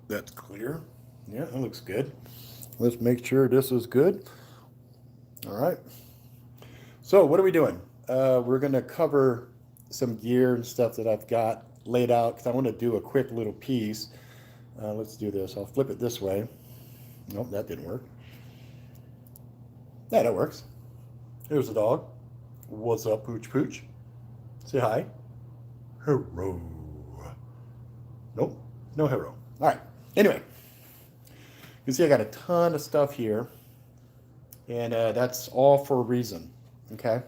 That's clear. Yeah, that looks good. Let's make sure this is good. All right. So what are we doing? We're going to cover some gear and stuff that I've got laid out because I want to do a quick little piece. Let's do this. I'll flip it this way. Nope, that didn't work. Yeah, that works. Here's the dog. What's up, Pooch Pooch? Say hi. Hello. Nope, no hero. All right. Anyway, you can see I got a ton of stuff here, and that's all for a reason. Okay.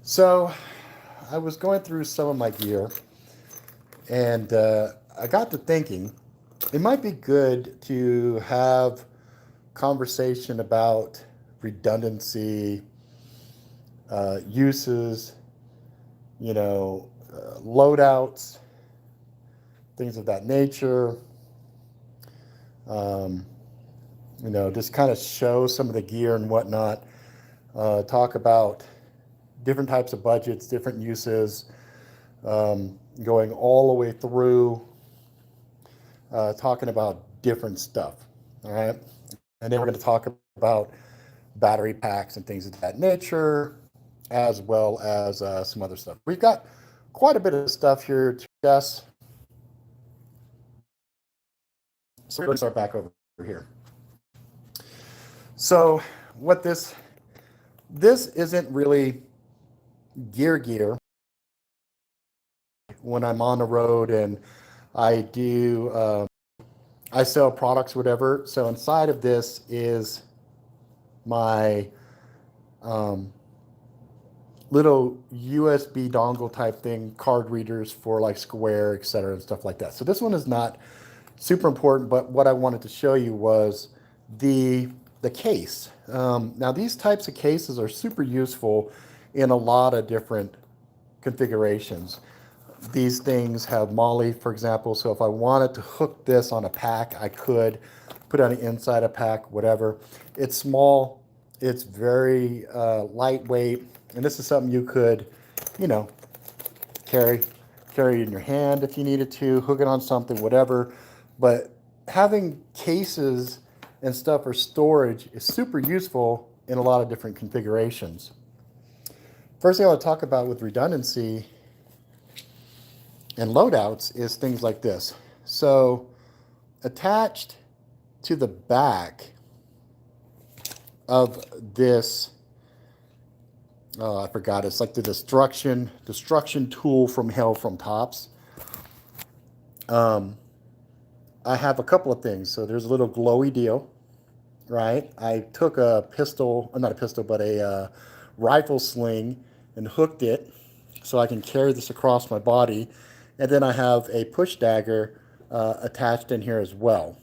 So I was going through some of my gear, and I got to thinking it might be good to have conversation about redundancy, uses, loadouts, things of that nature. Um, just kind of show some of the gear and whatnot. Talk about different types of budgets, different uses, going all the way through, talking about different stuff. All right. And then we're going to talk about battery packs and things of that nature, as well as some other stuff. We've got quite a bit of stuff here to discuss. So we're going to start back over here. So what this isn't really gear when I'm on the road and I do I sell products, whatever. So inside of this is my um, little USB dongle type thing, card readers for like Square, et cetera, and stuff like that. So this one is not super important, but what I wanted to show you was the the case. Now these types of cases are super useful in a lot of different configurations. These things have MOLLE, for example, so if I wanted to hook this on a pack, I could put it on the inside a pack, whatever. It's small, it's very lightweight, and this is something you could, you know, carry carry it in your hand if you needed to, hook it on something, whatever. But having cases and stuff for storage is super useful in a lot of different configurations. First thing I want to talk about with redundancy and loadouts is things like this. So attached to the back of this, oh, I forgot, it's like the destruction tool from hell from Tops. Um, I have a couple of things. So there's a little glowy deal, right? I took a pistol, not a pistol, but a rifle sling and hooked it so I can carry this across my body. And then I have a push dagger attached in here as well.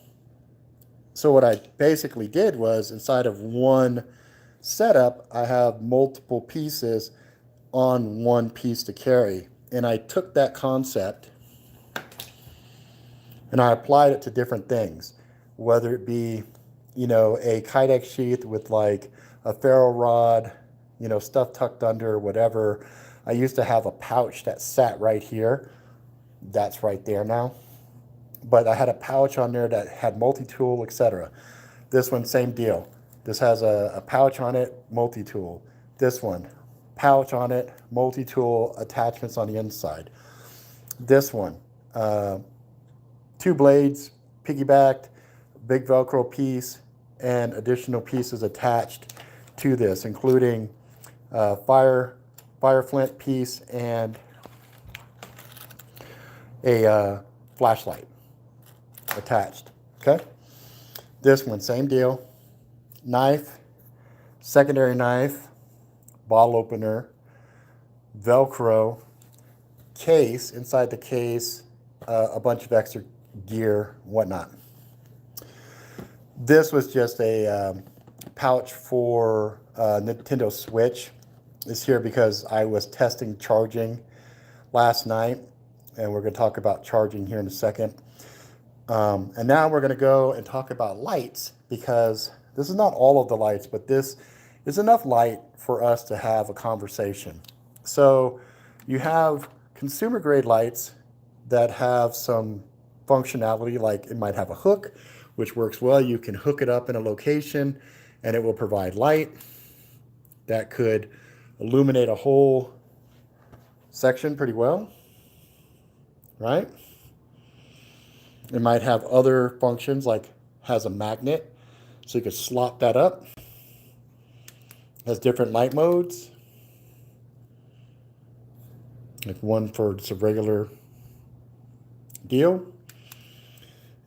So what I basically did was inside of one setup, I have multiple pieces on one piece to carry. And I took that concept and I applied it to different things, whether it be, a kydex sheath with like a ferro rod, stuff tucked under, whatever. I used to have a pouch that sat right here. That's right there now. But I had a pouch on there that had multi-tool, etc. This one, same deal. This has a pouch on it, multi-tool. This one, pouch on it, multi-tool, attachments on the inside. This one, two blades, piggybacked, big Velcro piece, and additional pieces attached to this, including fire flint piece and a flashlight attached. Okay. This one, same deal. Knife, secondary knife, bottle opener, Velcro, case, inside the case, a bunch of extra gear, whatnot. This was just a pouch for Nintendo Switch. It's here because I was testing charging last night, and we're going to talk about charging here in a second. And now we're going to go and talk about lights, because this is not all of the lights, but this is enough light for us to have a conversation. So you have consumer grade lights that have some functionality, like it might have a hook, which works well. You can hook it up in a location and it will provide light that could illuminate a whole section pretty well, right? It might have other functions, like has a magnet, so you could slot that up. Has different light modes, like one for just a regular deal,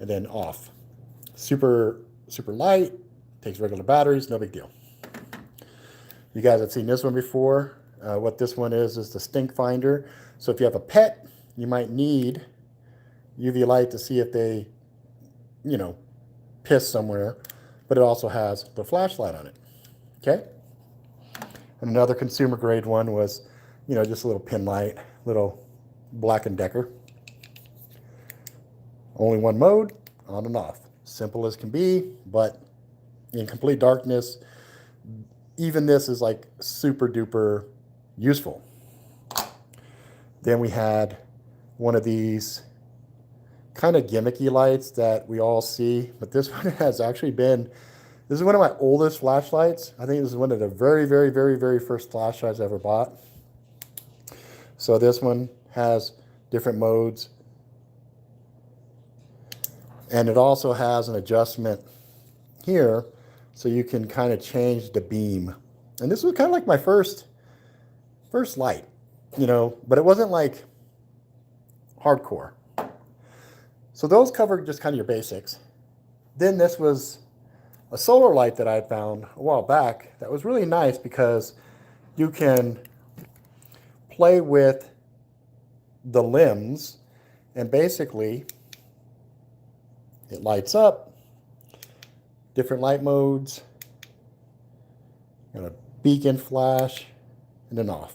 and then off. Super light, takes regular batteries, no big deal. You guys have seen this one before. What this one is the stink finder. So if you have a pet, you might need UV light to see if they, piss somewhere, but it also has the flashlight on it, okay? And another consumer grade one was, just a little pin light, little Black & Decker. Only one mode, on and off. Simple as can be, but in complete darkness, even this is like super duper useful. Then we had one of these kind of gimmicky lights that we all see, but this one has actually been, this is one of my oldest flashlights. I think this is one of the very, very, very, very first flashlights I ever bought. So this one has different modes. And it also has an adjustment here, so you can kind of change the beam. And this was kind of like my first light, but it wasn't like hardcore. So those covered just kind of your basics. Then this was a solar light that I had found a while back that was really nice because you can play with the limbs and basically it lights up, different light modes, and a beacon flash, and then off.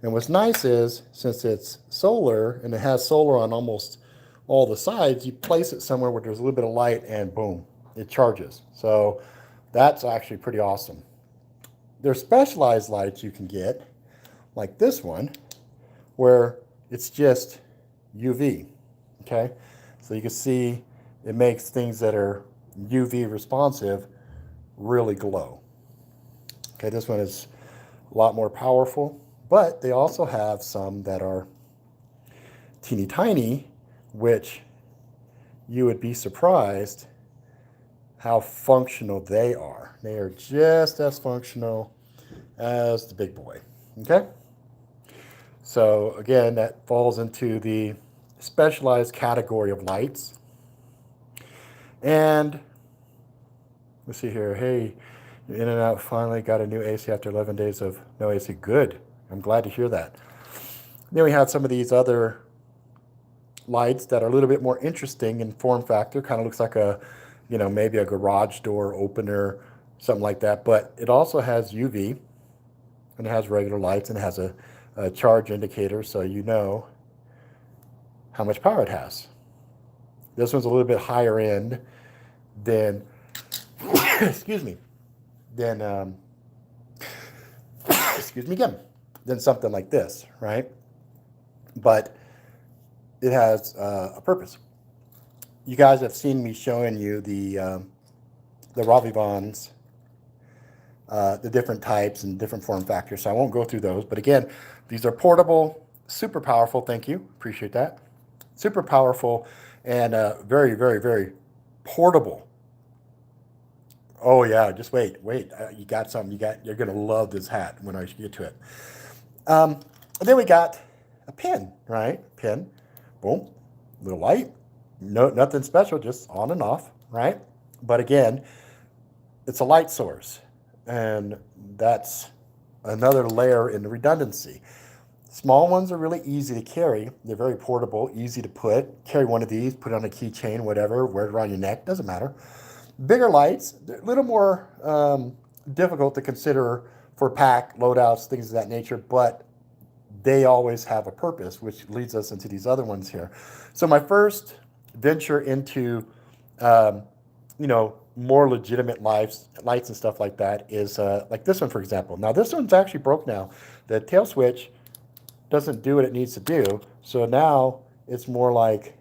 And what's nice is, since it's solar, and it has solar on almost all the sides, you place it somewhere where there's a little bit of light, and boom, it charges. So that's actually pretty awesome. There's specialized lights you can get, like this one, where it's just UV, okay? So you can see it makes things that are UV responsive really glow. Okay, this one is a lot more powerful, but they also have some that are teeny tiny, which you would be surprised how functional they are. They are just as functional as the big boy, okay? So again, that falls into the specialized category of lights. And let's see here. Hey, In and Out finally got a new AC after 11 days of no AC. Good. I'm glad to hear that. Then we have some of these other lights that are a little bit more interesting in form factor. Kind of looks like a, maybe a garage door opener, something like that. But it also has UV, and it has regular lights, and it has a charge indicator, so you know how much power it has. This one's a little bit higher end than, excuse me, than, excuse me again, than something like this, right? But it has a purpose. You guys have seen me showing you the Ravivans, the different types and different form factors, so I won't go through those. But again, these are portable, super powerful. Thank you, appreciate that. Super powerful and very, very, very portable. Oh yeah, just wait. You got something. You're gonna love this hat when I get to it. And then we got a pin, right? Pin, boom, little light. No, nothing special, just on and off, right? But again, it's a light source, and that's another layer in the redundancy. Small ones are really easy to carry. They're very portable, easy to put. Carry one of these, put it on a keychain, whatever, wear it around your neck, doesn't matter. Bigger lights, they're a little more difficult to consider for pack, loadouts, things of that nature, but they always have a purpose, which leads us into these other ones here. So my first venture into, more legitimate lights and stuff like that is like this one, for example. Now this one's actually broke now. The tail switch doesn't do what it needs to do. So now it's more like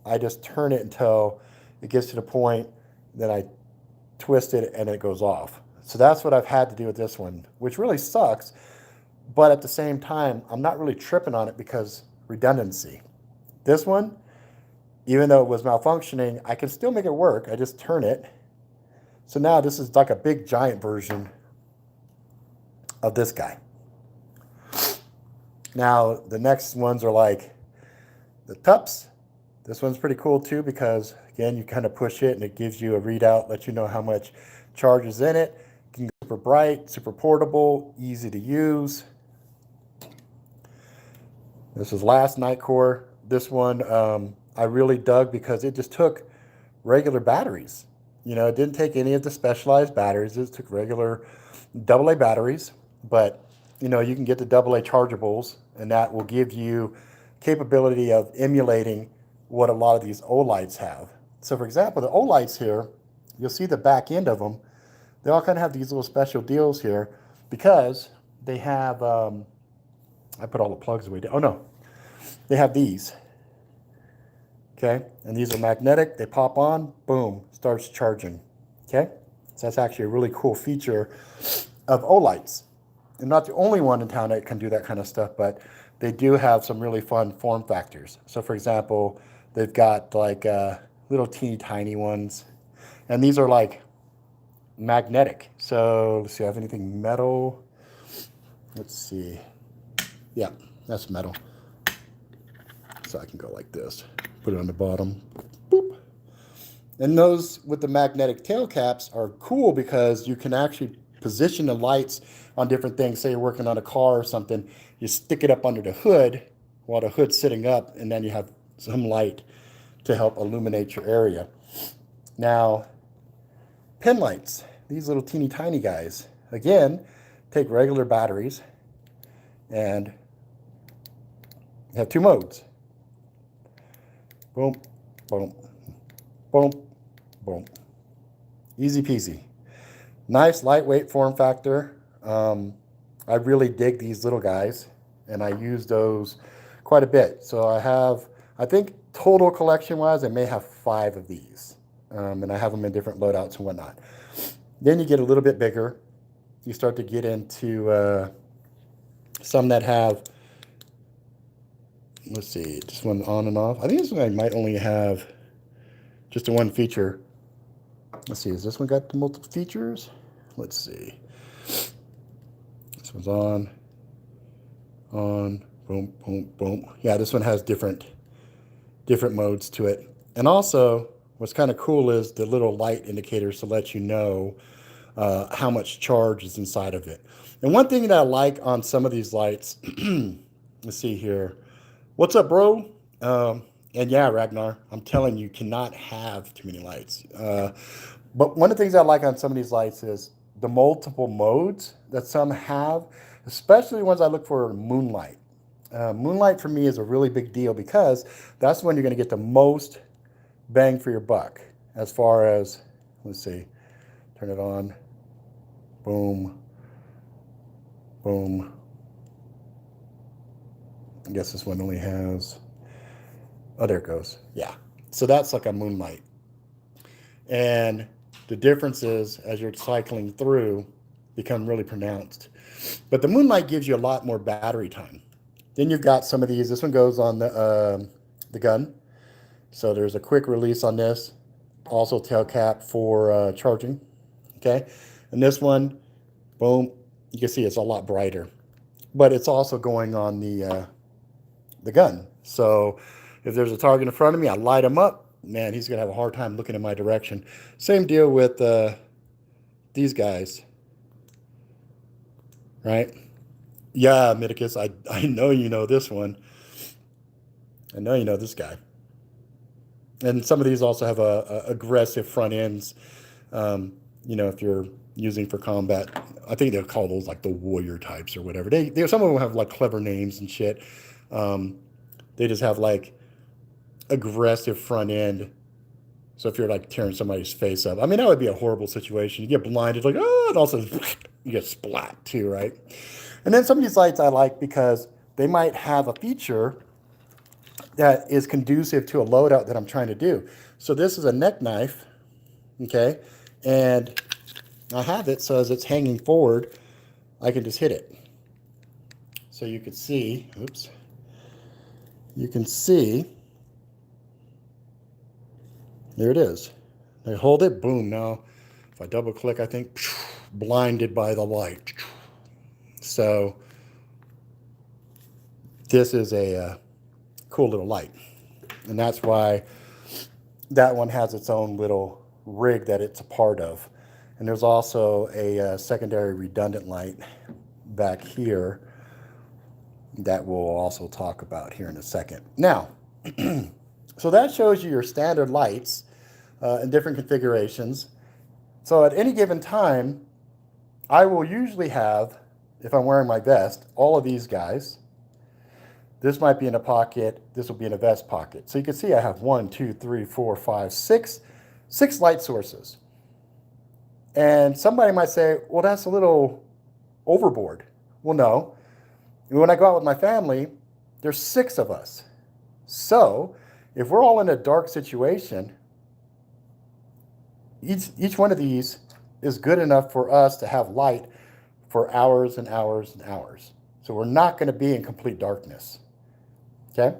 I just turn it until it gets to the point, then I twist it and it goes off. So that's what I've had to do with this one, which really sucks. But at the same time, I'm not really tripping on it because redundancy. This one, even though it was malfunctioning, I can still make it work. I just turn it. So now this is like a big giant version of this guy. Now the next ones are like the Tups. This one's pretty cool too because again, you kind of push it and it gives you a readout, lets you know how much charge is in it. It can be super bright, super portable, easy to use. This is last Nitecore. This one I really dug because it just took regular batteries. You know, it didn't take any of the specialized batteries. It took regular AA batteries, but you know, you can get the AA chargeables and that will give you capability of emulating what a lot of these Olights have. So for example, the Olights here, you'll see the back end of them. They all kind of have these little special deals here because they have, I put all the plugs away. Oh no, they have these. Okay, and these are magnetic. They pop on, boom, starts charging. Okay, so that's actually a really cool feature of Olights. I'm not the only one in town that can do that kind of stuff, but they do have some really fun form factors. So for example, they've got like little teeny tiny ones, and these are like magnetic. So let's see, I have anything metal? Let's see. Yeah, that's metal. So I can go like this, put it on the bottom, boop. And those with the magnetic tail caps are cool because you can actually position the lights on different things. Say you're working on a car or something, you stick it up under the hood while the hood's sitting up, and then you have some light to help illuminate your area. Now, pin lights, these little teeny tiny guys, again, take regular batteries and have two modes. Boom, boom, boom, boom. Easy peasy. Nice lightweight form factor. I really dig these little guys, and I use those quite a bit. So I have, I think total collection-wise, I may have 5 of these, and I have them in different loadouts and whatnot. Then you get a little bit bigger. You start to get into some that have, let's see, just one on and off. I think this one I might only have just the one feature. Let's see, has this one got the multiple features? Let's see. This one's on, boom, boom, boom. Yeah, this one has different modes to it. And also, what's kind of cool is the little light indicators to let you know how much charge is inside of it. And one thing that I like on some of these lights, let's see here. What's up, bro? And yeah, Ragnar, I'm telling you, cannot have too many lights. But one of the things I like on some of these lights is the multiple modes that some have, especially ones I look for moonlight. Moonlight for me is a really big deal because that's when you're going to get the most bang for your buck as far as, let's see, turn it on, boom, boom. I guess this one only has, oh, there it goes. Yeah. So that's like a moonlight. And the differences as you're cycling through become really pronounced. But the moonlight gives you a lot more battery time. Then you've got some of these. This one goes on the gun. So there's a quick release on this. Also tail cap for charging. Okay. And this one, boom, you can see it's a lot brighter. But it's also going on the gun. So if there's a target in front of me, I light him up. Man, he's going to have a hard time looking in my direction. Same deal with these guys. Right? Yeah, Miticus, I know you know this one. I know you know this guy. And some of these also have aggressive front ends. You know, if you're using for combat, I think they'll call those like the warrior types or whatever. They some of them have like clever names and shit. They just have like aggressive front end. So if you're like tearing somebody's face up, I mean, that would be a horrible situation. You get blinded, like, oh, and also you get splat too, right? And then some of these lights I like because they might have a feature that is conducive to a loadout that I'm trying to do. So this is a neck knife, okay? And I have it so as it's hanging forward, I can just hit it. So you can see, oops, you can see, there it is. I hold it, boom. Now, if I double click, I think, blinded by the light. So this is a cool little light. And that's why that one has its own little rig that it's a part of. And there's also a secondary redundant light back here that we'll also talk about here in a second. Now, so that shows you your standard lights in different configurations. So at any given time, I will usually have, if I'm wearing my vest, all of these guys. This might be in a pocket. This will be in a vest pocket. So you can see I have 1, 2, 3, 4, 5, 6 light sources. And somebody might say, well, that's a little overboard. Well, no. When I go out with my family, there's 6 of us. So if we're all in a dark situation, each one of these is good enough for us to have light for hours and hours and hours. So we're not going to be in complete darkness. Okay?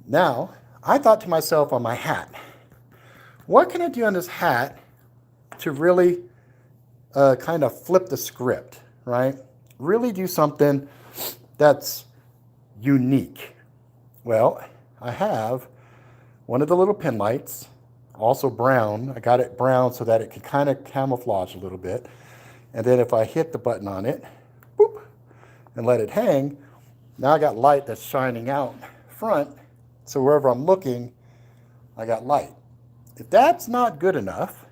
Now, I thought to myself on my hat, what can I do on this hat to really kind of flip the script, right? Really do something that's unique. Well, I have one of the little pin lights, also brown. I got it brown so that it can kind of camouflage a little bit. And then if I hit the button on it, boop, and let it hang, now I got light that's shining out front. So wherever I'm looking, I got light. If that's not good enough,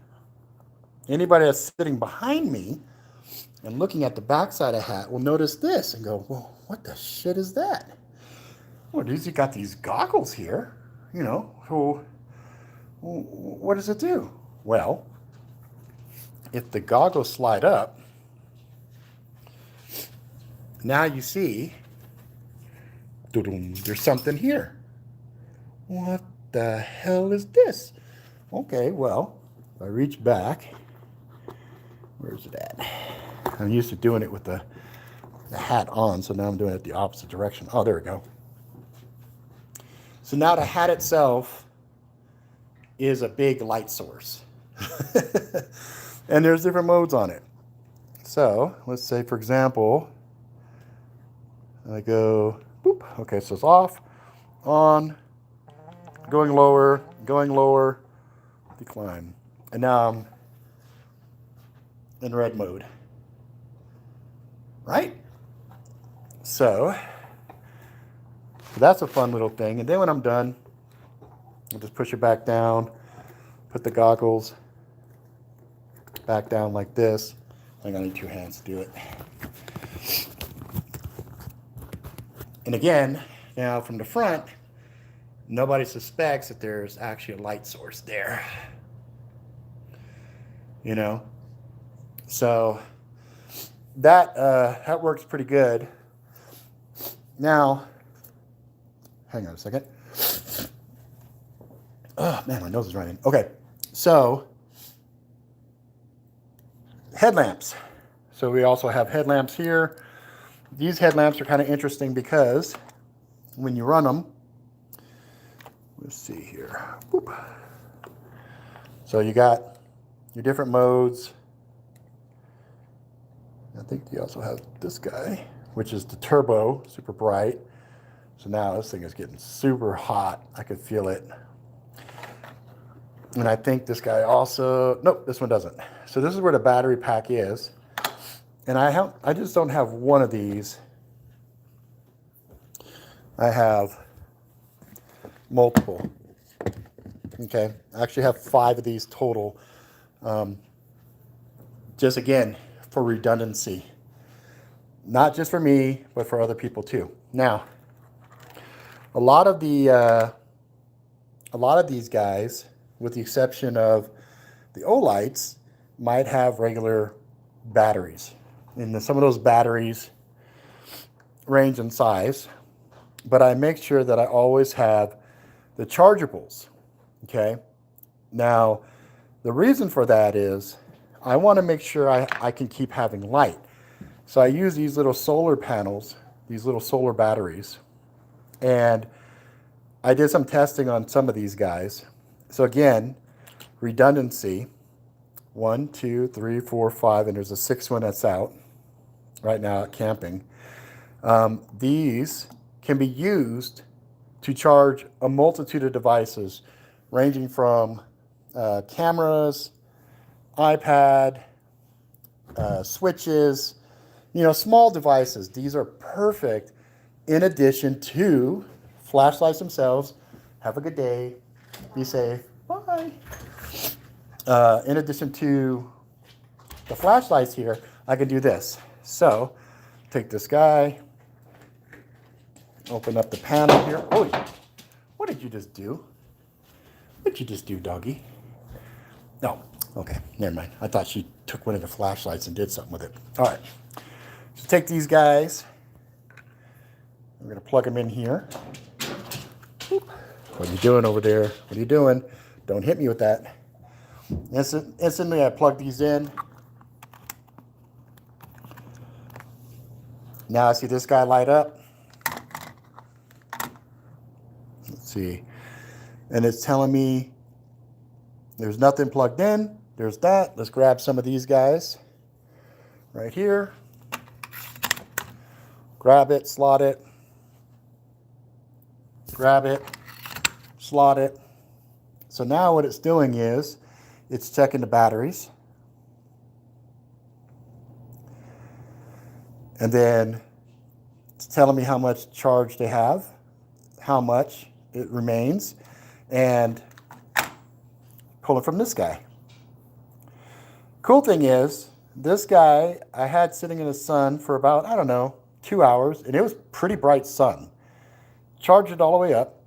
anybody that's sitting behind me and looking at the backside of the hat will notice this and go, well, what the shit is that? Well, dude, you got these goggles here, you know, so what does it do? Well, if the goggles slide up, now you see, there's something here. What the hell is this? Okay, well, if I reach back, where's it at? I'm used to doing it with the hat on, so now I'm doing it the opposite direction. Oh, there we go. So now the hat itself is a big light source. And there's different modes on it. So let's say, for example, I go, boop. Okay, so it's off, on, going lower, decline. And now I'm in red mode, right? So that's a fun little thing. And then when I'm done, I'll just push it back down, put the goggles back down like this. I need 2 hands to do it. And again, now from the front, nobody suspects that there's actually a light source there. You know? So that works pretty good. Now, hang on a second. Oh man, my nose is running. Okay, so headlamps. So we also have headlamps here. These headlamps are kind of interesting because when you run them, let's see here. Boop. So you got your different modes. I think you also have this guy, which is the turbo, super bright. So now this thing is getting super hot. I could feel it. And I think this guy also, nope, this one doesn't. So this is where the battery pack is. And I just don't have one of these. I have multiple. Okay, I actually have 5 of these total. Just again, for redundancy. Not just for me, but for other people too. Now, a lot of these guys, with the exception of the Olights, might have regular batteries. And some of those batteries range in size. but I make sure that I always have the chargeables. Okay. Now, the reason for that is I want to make sure I can keep having light. So I use these little solar panels, these little solar batteries, and I did some testing on some of these guys. So again, redundancy, 1, 2, 3, 4, 5, and there's a sixth one that's out right now at camping. These can be used to charge a multitude of devices, ranging from cameras, iPad, switches, small devices. These are perfect in addition to flashlights themselves. Have a good day. Be safe. Bye. In addition to the flashlights here, I can do this. So take this guy, open up the panel here. Oh, what did you just do? What did you just do, doggy? No. Okay, never mind. I thought she took one of the flashlights and did something with it. All right. So take these guys. We're going to plug them in here. What are you doing over there? What are you doing? Don't hit me with that. Instantly, I plug these in. Now I see this guy light up. Let's see. And it's telling me there's nothing plugged in. There's that. Let's grab some of these guys right here. Grab it, slot it. Grab it, slot it. So now what it's doing is it's checking the batteries. And then it's telling me how much charge they have, how much it remains, and pull it from this guy. Cool thing is, this guy I had sitting in the sun for about, 2 hours, and it was pretty bright sun. Charge it all the way up.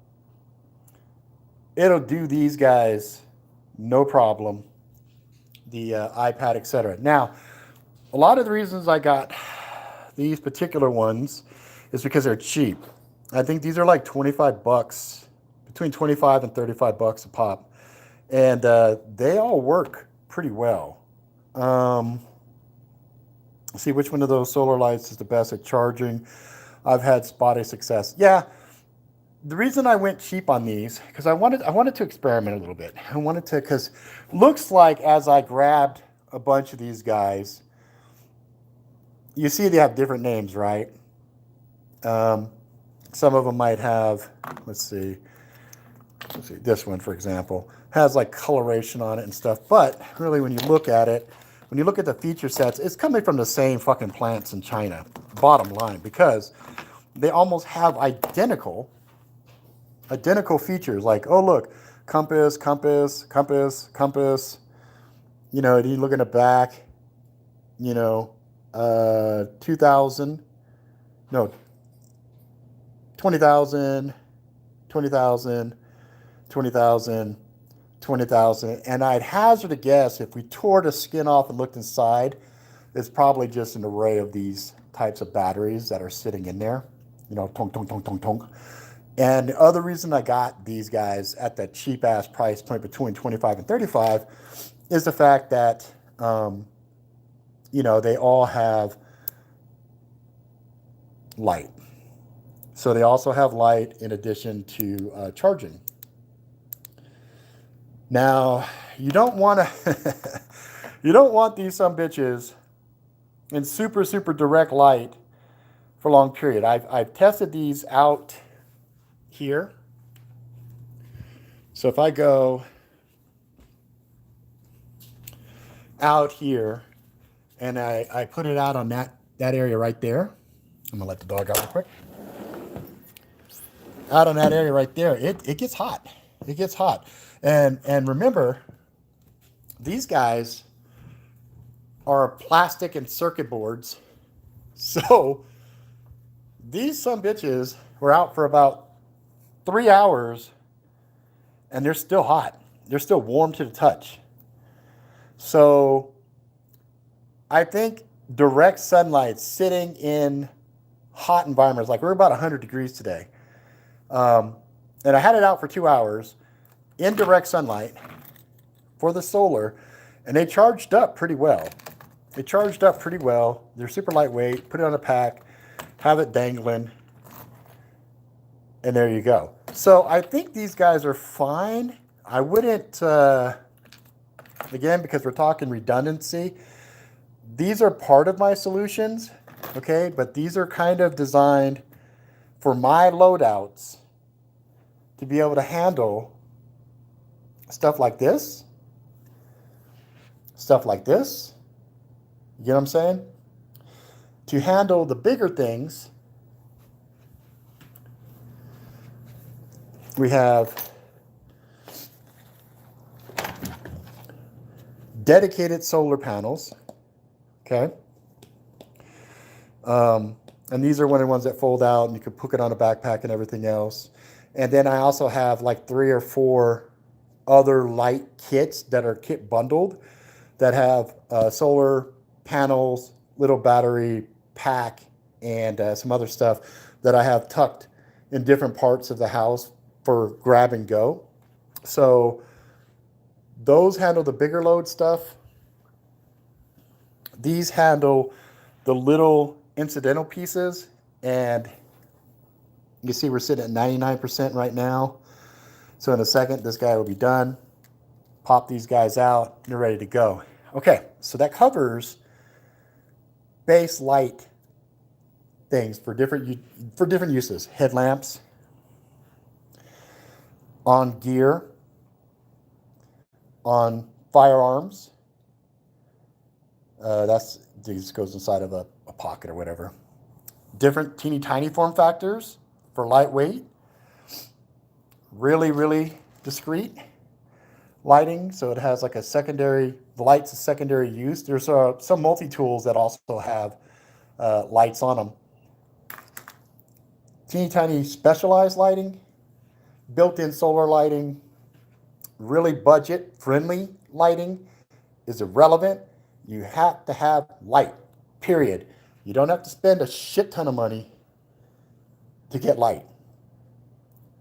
It'll do these guys no problem. The iPad, etc. Now, a lot of the reasons I got these particular ones is because they're cheap. I think these are like 25 bucks, between 25 and 35 bucks a pop. And they all work pretty well. See which one of those solar lights is the best at charging. I've had spotty success. Yeah, the reason I went cheap on these, because I wanted to experiment a little bit. I wanted to, because looks like as I grabbed a bunch of these guys, you see they have different names, right? Some of them might have, let's see, this one, for example, has like coloration on it and stuff. But really, when you look at it, when you look at the feature sets, it's coming from the same fucking plants in China, bottom line, because they almost have identical features. Like, oh, look, compass, compass, compass, compass. You look in the back, 2,000, no, 20,000, 20,000, 20,000, 20,000. And I'd hazard a guess, if we tore the skin off and looked inside, it's probably just an array of these types of batteries that are sitting in there, tonk, tonk, tonk, tonk, tonk. And the other reason I got these guys at that cheap ass price point between 25 and 35 is the fact that, they all have light. So they also have light in addition to charging. Now, you don't want to, you don't want these some bitches in super, super direct light for a long period. I've tested these out here. So if I go out here and I put it out on that area right there, I'm gonna let the dog out real quick. Out on that area right there, it gets hot. It gets hot. And remember, these guys are plastic and circuit boards. So these some bitches were out for about 3 hours and they're still hot. They're still warm to the touch. So I think direct sunlight sitting in hot environments, like we're about 100 degrees today. And I had it out for 2 hours in direct sunlight for the solar, and they charged up pretty well. They charged up pretty well. They're super lightweight. Put it on a pack, have it dangling, and there you go. So I think these guys are fine. I wouldn't, again, because we're talking redundancy, these are part of my solutions, okay? But these are kind of designed for my loadouts to be able to handle stuff like this, stuff like this. You get what I'm saying? To handle the bigger things, we have dedicated solar panels, okay? And these are one of the ones that fold out and you can put it on a backpack and everything else. And then I also have like 3 or 4 other light kits that are kit bundled that have solar panels, little battery pack, and some other stuff that I have tucked in different parts of the house for grab and go. So those handle the bigger load stuff. These handle the little incidental pieces, and you see we're sitting at 99% right now. So in a second, this guy will be done. Pop these guys out, and they're ready to go. Okay, so that covers base light things for different uses. Headlamps, on gear, on firearms. This goes inside of a pocket or whatever. Different teeny tiny form factors for lightweight. Really, really discreet lighting, so it has like a secondary, the light's a secondary use. There's some multi-tools that also have lights on them. Teeny tiny specialized lighting, built-in solar lighting, really budget-friendly lighting is irrelevant. You have to have light, period. You don't have to spend a shit ton of money to get light,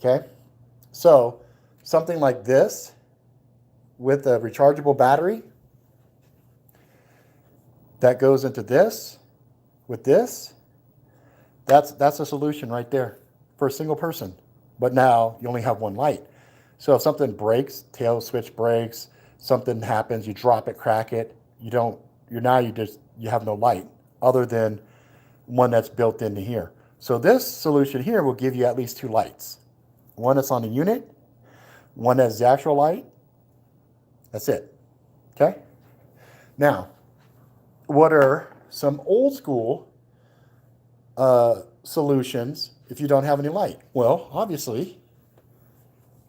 okay? So something like this with a rechargeable battery that goes into this with this, that's a solution right there for a single person. But now you only have one light. So if something breaks, tail switch breaks, something happens, you drop it, crack it, you have no light other than one that's built into here. So this solution here will give you at least 2 lights. One that's on the unit, one that's the actual light. That's it, okay? Now, what are some old school solutions if you don't have any light? Well, obviously,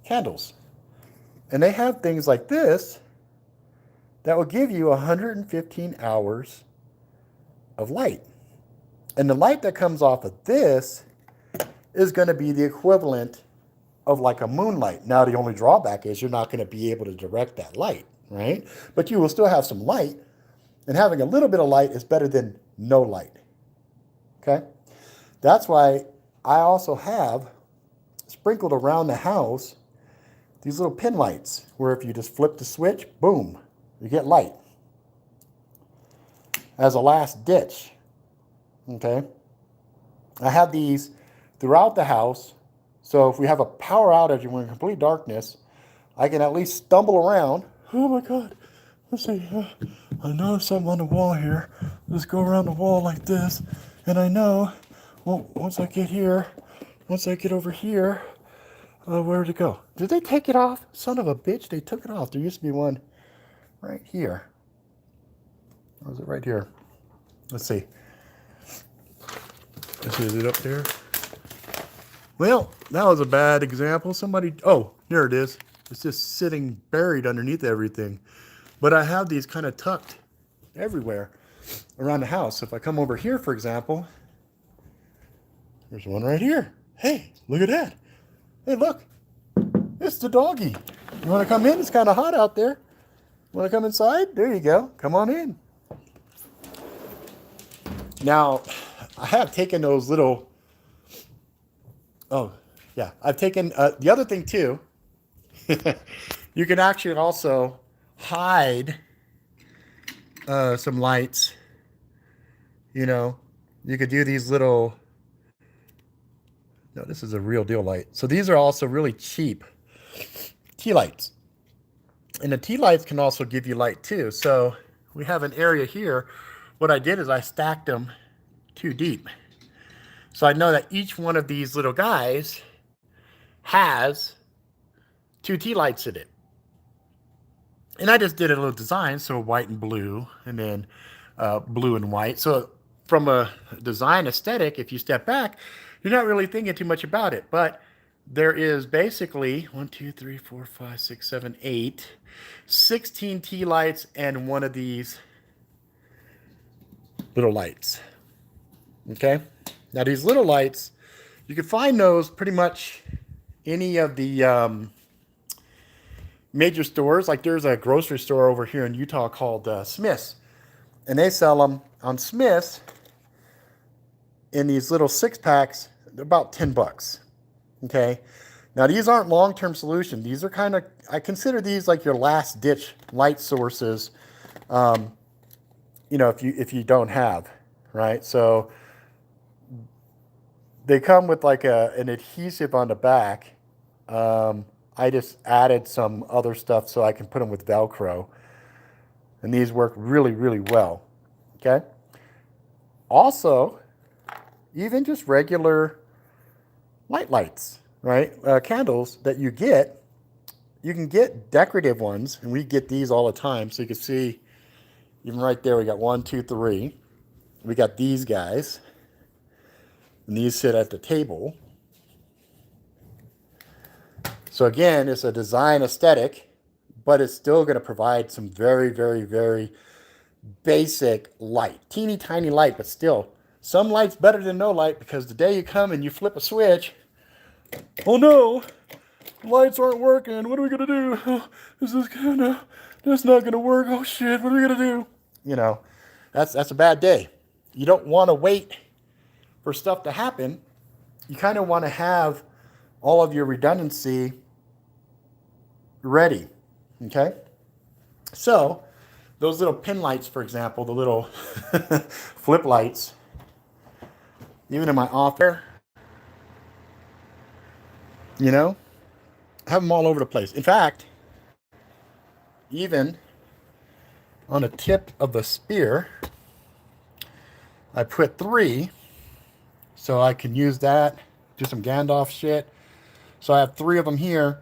candles. And they have things like this that will give you 115 hours of light. And the light that comes off of this is going to be the equivalent of like a moonlight. Now, the only drawback is you're not going to be able to direct that light, right? But you will still have some light, and having a little bit of light is better than no light, okay? That's why I also have sprinkled around the house these little pin lights where if you just flip the switch, boom, you get light as a last ditch, okay? I have these throughout the house, so if we have a power outage and we're in complete darkness, I can at least stumble around. Oh my God, let's see, I noticed something on the wall here. Let's go around the wall like this, and I know, well, once I get over here, where'd it go? Did they take it off? Son of a bitch, they took it off. There used to be one right here. Or is it right here? Let's see. Is it up there? Well, that was a bad example. Oh, there it is. It's just sitting buried underneath everything. But I have these kind of tucked everywhere around the house. So if I come over here, for example, there's one right here. Hey, look at that. Hey, look. It's the doggy. You want to come in? It's kind of hot out there. Want to come inside? There you go. Come on in. Now, I have taken those little... Oh, Yeah, I've taken the other thing too. You can actually also hide some lights. You know, you could do these little. No, this is a real deal light. So these are also really cheap tea lights, and the tea lights can also give you light too. So we have an area here. What I did is I stacked them too deep. So I know that each one of these little guys has two tea lights in it. And I just did a little design, so white and blue, and then blue and white. So from a design aesthetic, if you step back, you're not really thinking too much about it. But there is basically 1, 2, 3, 4, 5, 6, 7, 8, 16 tea lights and one of these little lights. Okay? Now these little lights, you can find those pretty much any of the major stores. Like there's a grocery store over here in Utah called Smith's, and they sell them on Smith's in these little 6-packs. They're about $10. Okay, now these aren't long-term solutions. These are kind of, I consider these like your last ditch light sources. You know, if you don't have, right? So they come with like an adhesive on the back. I just added some other stuff so I can put them with Velcro. And these work really, really well. Okay. Also, even just regular lights, right? Candles that you can get decorative ones, and we get these all the time. So you can see, even right there, we got 1, 2, 3. We got these guys, and these sit at the table. So again, it's a design aesthetic, but it's still going to provide some very, very, very basic light. Teeny tiny light, but still. Some light's better than no light, because the day you come and you flip a switch, oh no, lights aren't working. What are we going to do? Oh, this not going to work. Oh shit, what are we going to do? You know, that's a bad day. You don't want to wait for stuff to happen. You kind of want to have all of your redundancy ready. Okay, so those little pin lights, for example, the little flip lights, even in my office, you know, I have them all over the place. In fact, even on the tip of the spear, I put 3, so I can use that, do some Gandalf shit. So I have 3 of them here.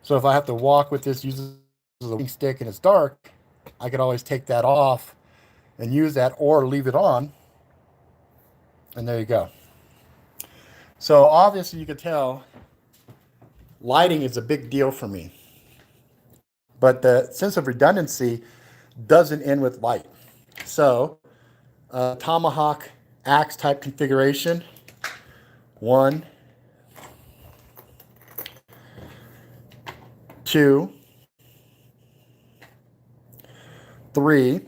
So if I have to walk with this, use a walking stick and it's dark, I could always take that off and use that, or leave it on. And there you go. So obviously you can tell lighting is a big deal for me. But the sense of redundancy doesn't end with light. So tomahawk axe type configuration. 1, 2, 3.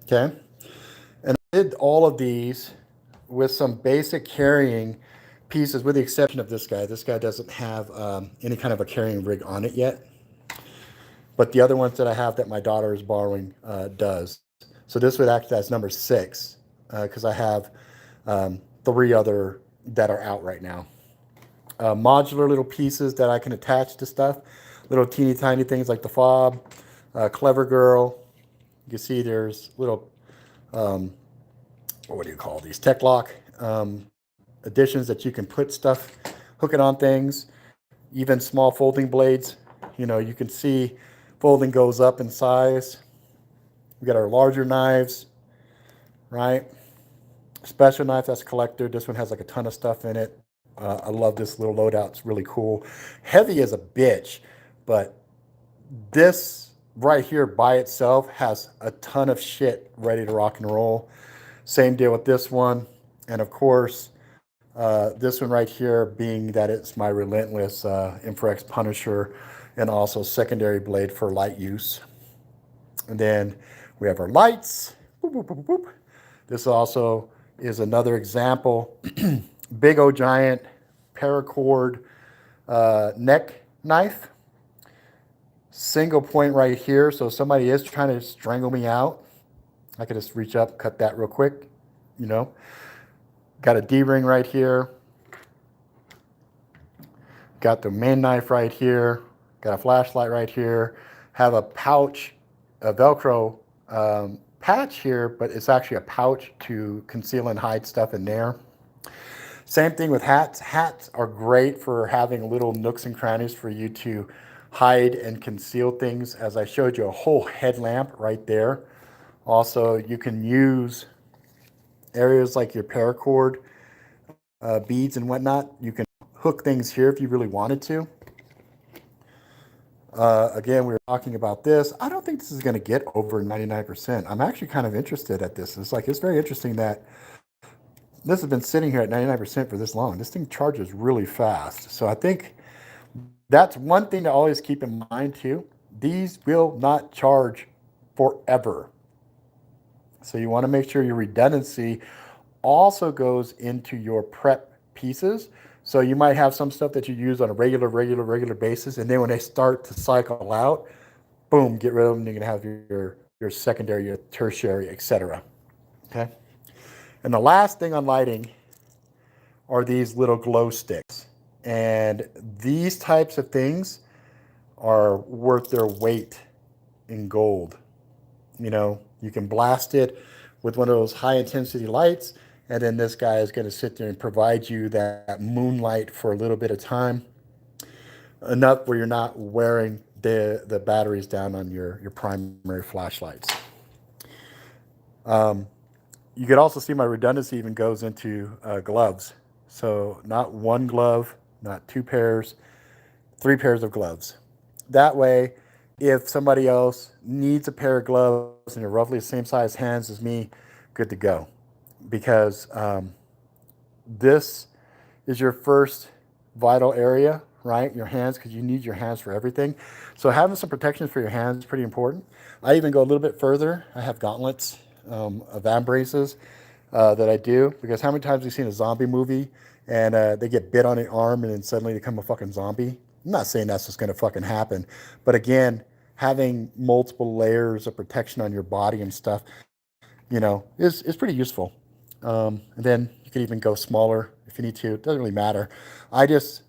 Okay. And I did all of these with some basic carrying pieces, with the exception of this guy. This guy doesn't have any kind of a carrying rig on it yet. But the other ones that I have that my daughter is borrowing does. So this would act as number 6, because I have 3 other that are out right now. Modular little pieces that I can attach to stuff. Little teeny tiny things like the fob, Clever Girl. You can see there's little, what do you call these? Tech lock additions that you can put stuff, hook it on things. Even small folding blades. You know, you can see folding goes up in size. We got our larger knives, right? Special knife, that's collector. This one has like a ton of stuff in it. I love this little loadout. It's really cool. Heavy as a bitch, but this right here by itself has a ton of shit ready to rock and roll. Same deal with this one. And of course, this one right here being that it's my Relentless Infrax Punisher, and also secondary blade for light use. And then we have our lights. Boop, boop, boop, boop. This also is another example. Big old giant paracord neck knife. Single point right here. So if somebody is trying to strangle me out, I can just reach up, cut that real quick, you know. Got a D-ring right here. Got the main knife right here. Got a flashlight right here. Have a pouch, a Velcro patch here, but it's actually a pouch to conceal and hide stuff in there. Same thing with hats. Hats are great for having little nooks and crannies for you to hide and conceal things. As I showed you, a whole headlamp right there. Also, you can use areas like your paracord beads and whatnot. You can hook things here if you really wanted to. Again, we were talking about this. I don't think this is going to get over 99%. I'm actually kind of interested at this. It's very interesting that this has been sitting here at 99% for this long. This thing charges really fast. So I think that's one thing to always keep in mind too. These will not charge forever. So you want to make sure your redundancy also goes into your prep pieces. So you might have some stuff that you use on a regular basis, and then when they start to cycle out, boom, get rid of them. You're gonna have your secondary, your tertiary, etc. Okay. And the last thing on lighting are these little glow sticks, and these types of things are worth their weight in gold. You know, you can blast it with one of those high intensity lights, and then this guy is going to sit there and provide you that moonlight for a little bit of time, enough where you're not wearing the batteries down on your primary flashlights. You could also see my redundancy even goes into gloves. So not one glove, not 2 pairs, 3 pairs of gloves. That way, if somebody else needs a pair of gloves and you're roughly the same size hands as me, good to go. Because this is your first vital area, right? Your hands, because you need your hands for everything. So having some protection for your hands is pretty important. I even go a little bit further. I have gauntlets of ambraces that I do, because how many times have you seen a zombie movie and they get bit on the arm and then suddenly they become a fucking zombie? I'm not saying that's just going to fucking happen, but again, having multiple layers of protection on your body and stuff, you know, is pretty useful. And then you can even go smaller if you need to. It doesn't really matter. I just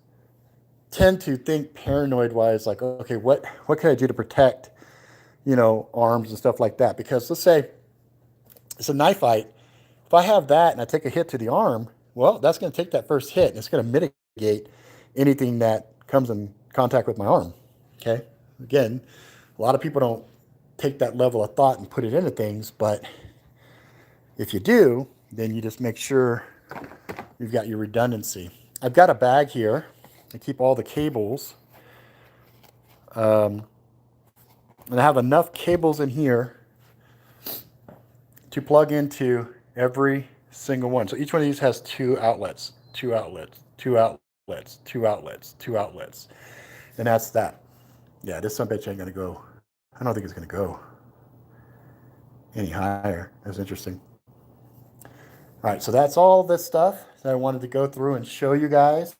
tend to think paranoid wise, like, okay, what can I do to protect, you know, arms and stuff like that? Because let's say it's a knife fight. If I have that and I take a hit to the arm, well, that's going to take that first hit and it's going to mitigate anything that comes in contact with my arm. Okay. Again, a lot of people don't take that level of thought and put it into things, but if you do, then you just make sure you've got your redundancy. I've got a bag here. I keep all the cables. And I have enough cables in here to plug into every single one. So each one of these has 2 outlets, 2 outlets, 2 outlets, 2 outlets, 2 outlets. And that's that. Yeah, this sumbitch ain't gonna go. I don't think it's gonna go any higher. That's interesting. All right, so that's all this stuff that I wanted to go through and show you guys.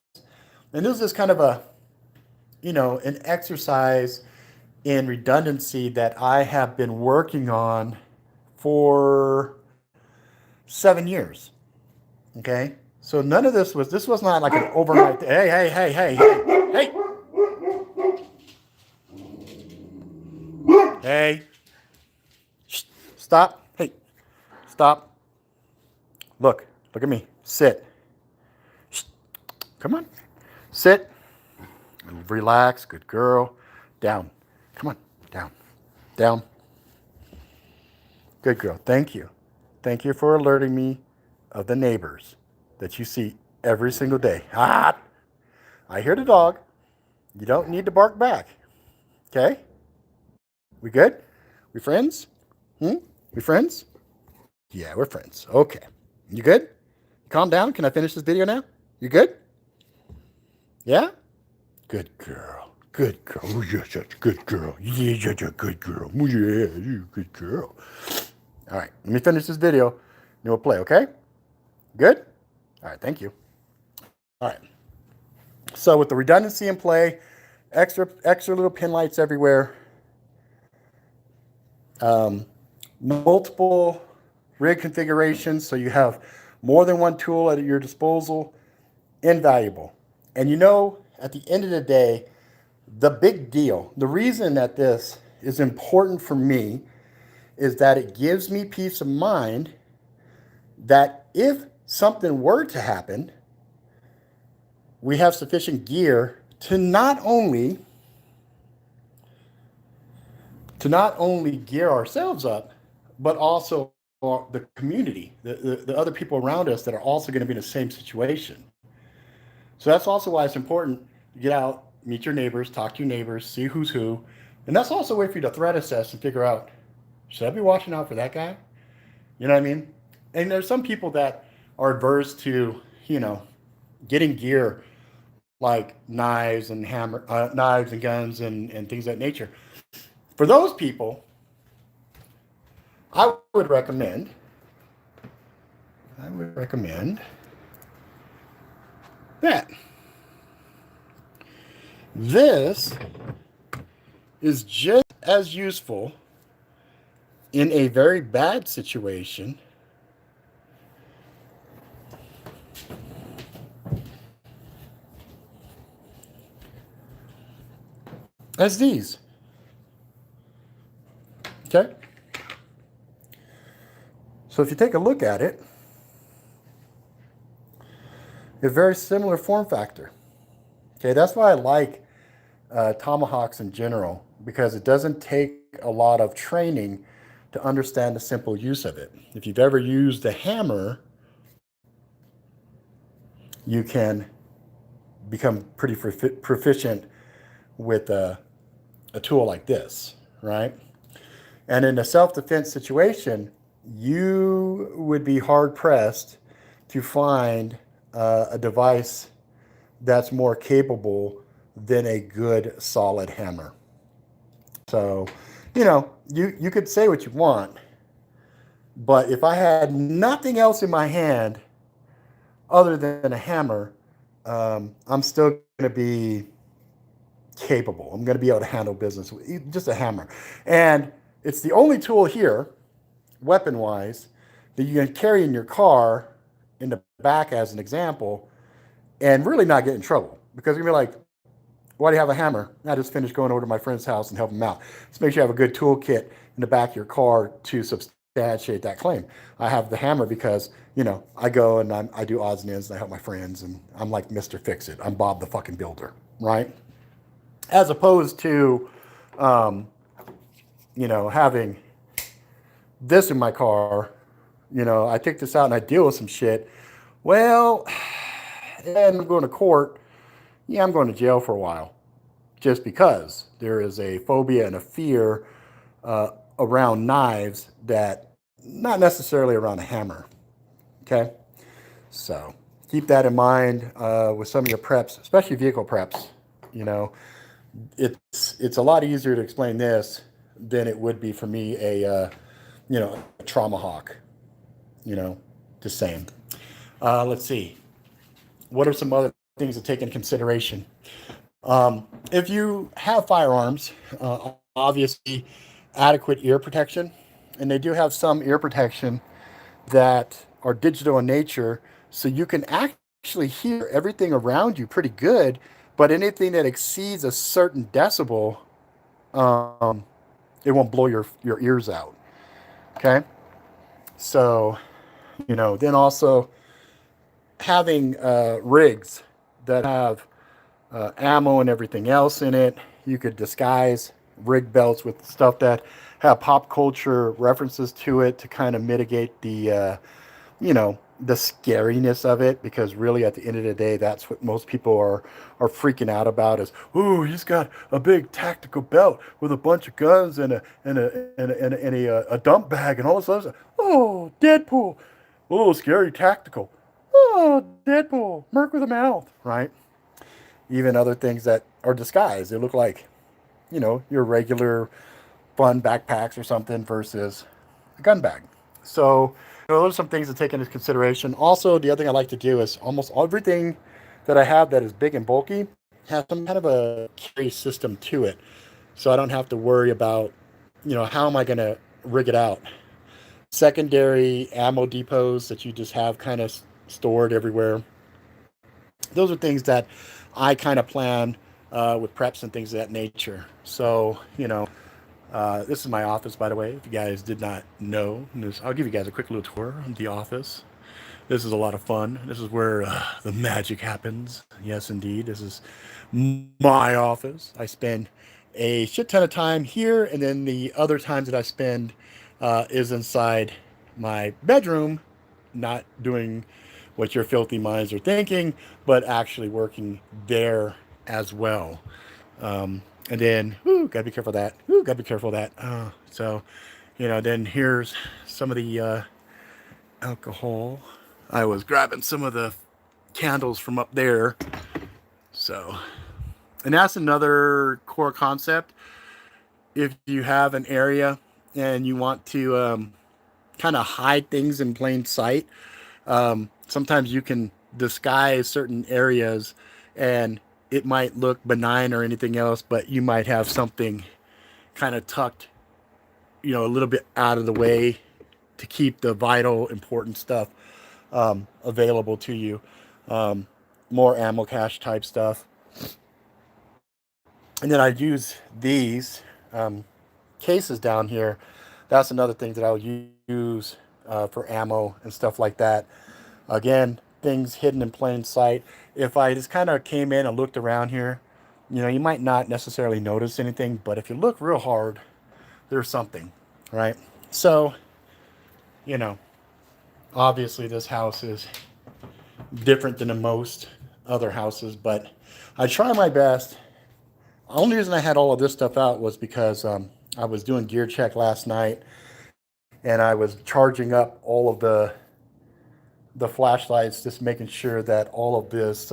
And this is kind of a, you know, an exercise in redundancy that I have been working on for 7 years. Okay, so none of this was not like an overnight. Hey. Hey. Shh, stop. Hey, stop. Look at me. Sit. Shh. Come on. Sit. Relax. Good girl. Down. Come on. Down. Down. Good girl. Thank you. Thank you for alerting me of the neighbors that you see every single day. Ah! I hear the dog. You don't need to bark back. Okay? We good? We friends? We friends? Yeah, we're friends. Okay. You good? Calm down. Can I finish this video now? You good? Yeah? Good girl. Good girl. Oh, you're such a good girl. Yeah, you're such a good girl. Oh, yeah, you're a good girl. All right. Let me finish this video. Then we'll play, okay? Good? All right. Thank you. All right. So with the redundancy in play, extra little pin lights everywhere, multiple rig configurations, so you have more than one tool at your disposal, invaluable. And at the end of the day, the big deal, the reason that this is important for me is that it gives me peace of mind that if something were to happen, we have sufficient gear to not only gear ourselves up, but also the community, the other people around us that are also going to be in the same situation. So that's also why it's important to get out, meet your neighbors, talk to your neighbors, see who's who. And that's also a way for you to threat assess and figure out, should I be watching out for that guy? You know what I mean? And there's some people that are adverse to, getting gear like knives and knives and guns and things of that nature. For those people, I would recommend that this is just as useful in a very bad situation as these. Okay? So if you take a look at it, a very similar form factor. Okay, that's why I like tomahawks in general, because it doesn't take a lot of training to understand the simple use of it. If you've ever used a hammer, you can become pretty proficient with a tool like this, right? And in a self-defense situation, you would be hard-pressed to find a device that's more capable than a good solid hammer. So, you could say what you want, but if I had nothing else in my hand other than a hammer, I'm still going to be capable. I'm going to be able to handle business with just a hammer. And it's the only tool here, weapon-wise, that you can carry in your car in the back as an example and really not get in trouble. Because you're going to be like, why do you have a hammer? I just finished going over to my friend's house and help him out. Just make sure you have a good toolkit in the back of your car to substantiate that claim. I have the hammer because, I go and I do odds and ends and I help my friends and I'm like Mr. Fix-It. I'm Bob the fucking builder, right? As opposed to, having this in my car, I take this out and I deal with some shit. Well, and I'm going to court. Yeah, I'm going to jail for a while just because there is a phobia and a fear around knives that not necessarily around a hammer. Okay. So keep that in mind with some of your preps, especially vehicle preps. It's a lot easier to explain this than it would be for me a tomahawk. The same. Let's see. What are some other things to take into consideration? If you have firearms, obviously adequate ear protection, and they do have some ear protection that are digital in nature, so you can actually hear everything around you pretty good, but anything that exceeds a certain decibel, it won't blow your ears out. Okay? So, then also having rigs that have ammo and everything else in it. You could disguise rig belts with stuff that have pop culture references to it to kind of mitigate the scariness of it, because really at the end of the day, that's what most people are freaking out about is, oh, he's got a big tactical belt with a bunch of guns and a dump bag and all this other stuff. Oh, Deadpool. Oh, scary tactical. Oh, Deadpool. Merc with a mouth, right? Even other things that are disguised. They look like, your regular fun backpacks or something versus a gun bag. So those are some things to take into consideration. Also, the other thing I like to do is almost everything that I have that is big and bulky has some kind of a carry system to it. So I don't have to worry about, how am I going to rig it out? Secondary ammo depots that you just have kind of stored everywhere. Those are things that I kind of plan with preps and things of that nature. So, this is my office, by the way. If you guys did not know, I'll give you guys a quick little tour of the office. This is a lot of fun. This is where the magic happens. Yes, indeed. This is my office. I spend a shit ton of time here, and then the other times that I spend is inside my bedroom, not doing what your filthy minds are thinking, but actually working there as well. And then, gotta be careful of that. Gotta be careful of that. So, then here's some of the alcohol. I was grabbing some of the candles from up there. So, and that's another core concept. If you have an area and you want to kind of hide things in plain sight, sometimes you can disguise certain areas and it might look benign or anything else, but you might have something kind of tucked, a little bit out of the way to keep the vital, important stuff available to you. More ammo cache type stuff. And then I use these cases down here. That's another thing that I'll use for ammo and stuff like that. Again, things hidden in plain sight. If I just kind of came in and looked around here, you might not necessarily notice anything, but if you look real hard, there's something, right? So, obviously this house is different than most other houses, but I try my best. The only reason I had all of this stuff out was because I was doing gear check last night and I was charging up all of the flashlights, just making sure that all of this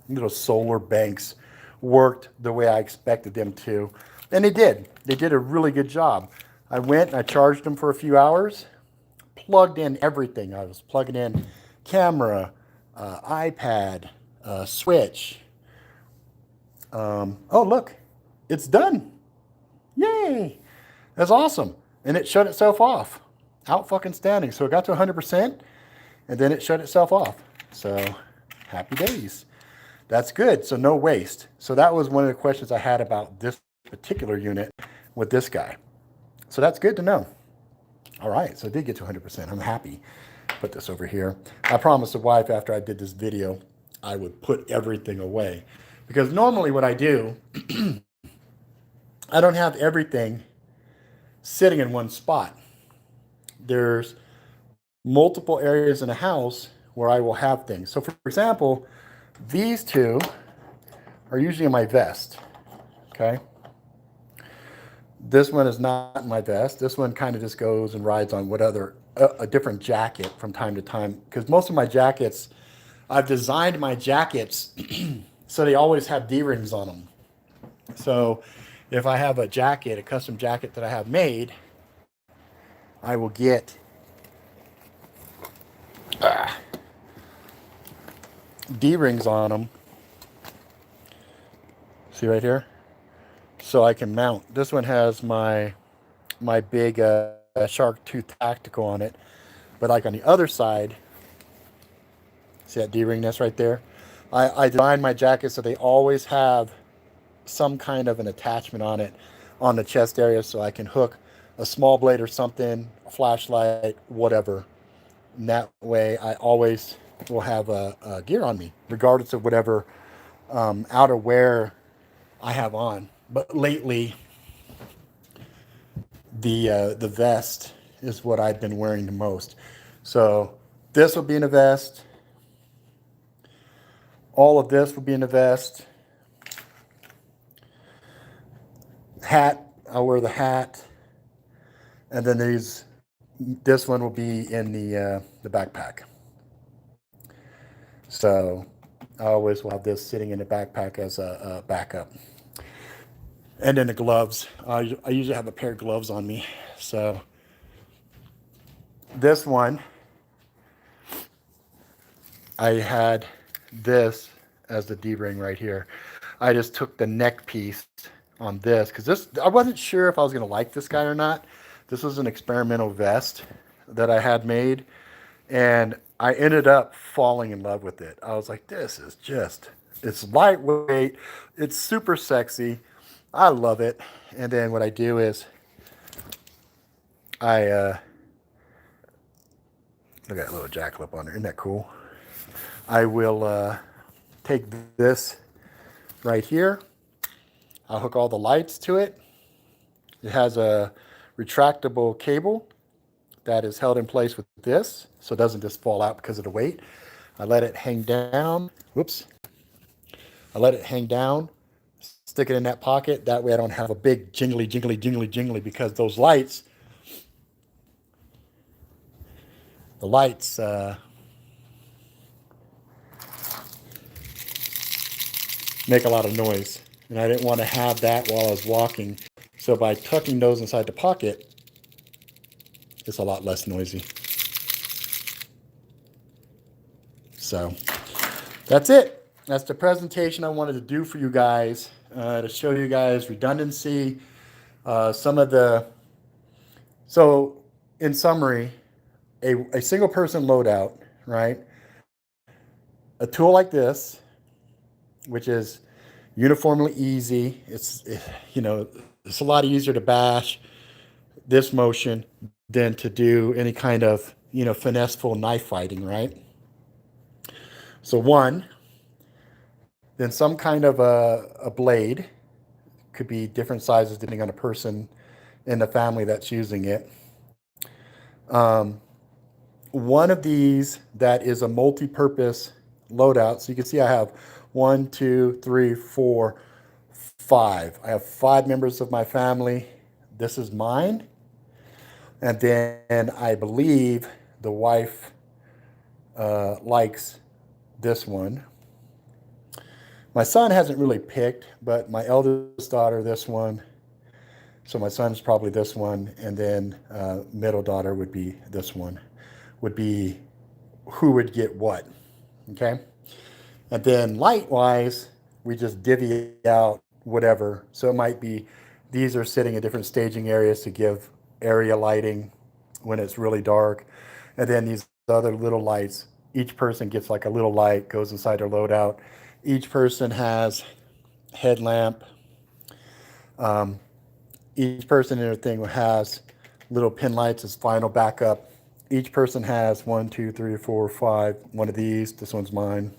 little solar banks worked the way I expected them to. And they did. They did a really good job. I went and I charged them for a few hours, plugged in everything. I was plugging in camera, iPad, switch. Oh, look, it's done. Yay. That's awesome. And it shut itself off. Out fucking standing. So it got to 100%. And then it shut itself off. So happy days. That's good. So no waste. So that was one of the questions I had about this particular unit with this guy. So that's good to know. All right. So it did get to 100%. I'm happy. Put this over here. I promised the wife after I did this video, I would put everything away. Because normally what I do, I don't have everything sitting in one spot. There's multiple areas in a house where I will have things. So for example, these two are usually in my vest, okay? This one is not in my vest. This one kind of just goes and rides on a different jacket from time to time, because most of my jackets, I've designed my jackets so they always have D-rings on them. So if I have a jacket, a custom jacket that I have made, I will get D-rings on them. See right here? So I can mount. This one has my big shark tooth tactical on it. But like on the other side, see that D-ring that's right there? I designed my jacket so they always have some kind of an attachment on it on the chest area, so I can hook a small blade or something, a flashlight, whatever. And that way I always will have a gear on me, regardless of whatever outerwear I have on. But lately, the vest is what I've been wearing the most. So this will be in a vest. All of this will be in a vest. Hat, I'll wear the hat. And then this one will be in the backpack. So I always will have this sitting in the backpack as a backup. And then the gloves. I usually have a pair of gloves on me. So this one, I had this as the D-ring right here. I just took the neck piece on this because this, I wasn't sure if I was going to like this guy or not. This was an experimental vest that I had made, and I ended up falling in love with it. I was like, this is just, it's lightweight, it's super sexy, I love it. And then what I do is I look at that little jackalope on there, isn't that cool? I will take this right here, I'll hook all the lights to it. It has a retractable cable that is held in place with this, so it doesn't just fall out because of the weight. I let it hang down. Whoops. I let it hang down, stick it in that pocket. That way I don't have a big jingly, jingly, jingly, jingly, because those lights, make a lot of noise. And I didn't want to have that while I was walking. So by tucking those inside the pocket, it's a lot less noisy. So that's it. That's the presentation I wanted to do for you guys, to show you guys redundancy. Some of the, so in summary, a single person loadout, right? A tool like this, which is uniformly easy. It's a lot easier to bash this motion than to do any kind of, finesseful knife fighting, right? So one, then some kind of a blade, could be different sizes depending on the person in the family that's using it. One of these that is a multi-purpose loadout. So you can see I have 1, 2, 3, 4, 5. I have 5 members of my family. This is mine. And then I believe the wife likes this one. My son hasn't really picked, but my eldest daughter, this one. So my son's probably this one, and then middle daughter would be this one, would be who would get what, okay? And then light-wise, we just divvy out whatever. So it might be, these are sitting in different staging areas to give area lighting when it's really dark. And then these other little lights, each person gets like a little light, goes inside their loadout. Each person has headlamp. Each person in their thing has little pin lights as final backup. Each person has 1, 2, 3, 4, 5. One of these. This one's mine.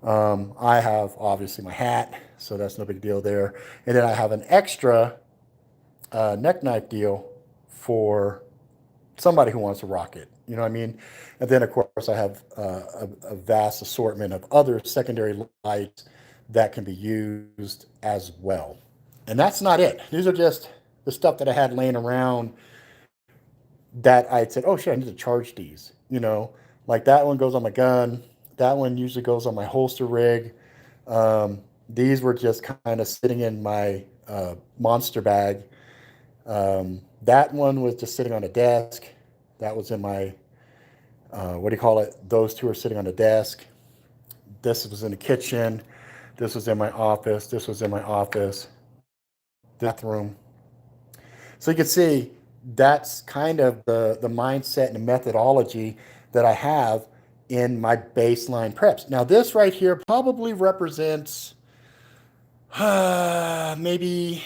I have obviously my hat, so that's no big deal there. And then I have an extra neck knife deal for somebody who wants to rock it. You know what I mean? And then, of course, I have a vast assortment of other secondary lights that can be used as well. And that's not it. These are just the stuff that I had laying around that I said, oh, shit, I need to charge these. Like that one goes on my gun. That one usually goes on my holster rig. These were just kind of sitting in my monster bag. That one was just sitting on a desk. That was in my, those two are sitting on a desk. This was in the kitchen. This was in my office. This was in my office. Bathroom. So you can see that's kind of the mindset and the methodology that I have in my baseline preps. Now this right here probably represents maybe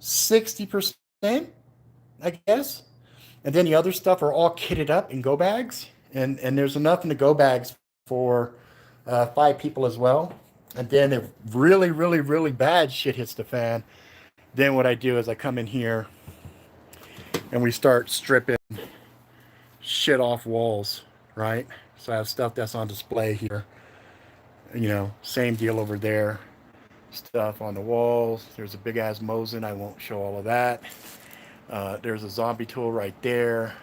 60%, I guess. And then the other stuff are all kitted up in go bags. And there's enough in the go bags for 5 people as well. And then if really, really, really bad shit hits the fan, then what I do is I come in here and we start stripping shit off walls, right? So I have stuff that's on display here. Same deal over there. Stuff on the walls. There's a big ass Mosin. I won't show all of that. There's a zombie tool right there.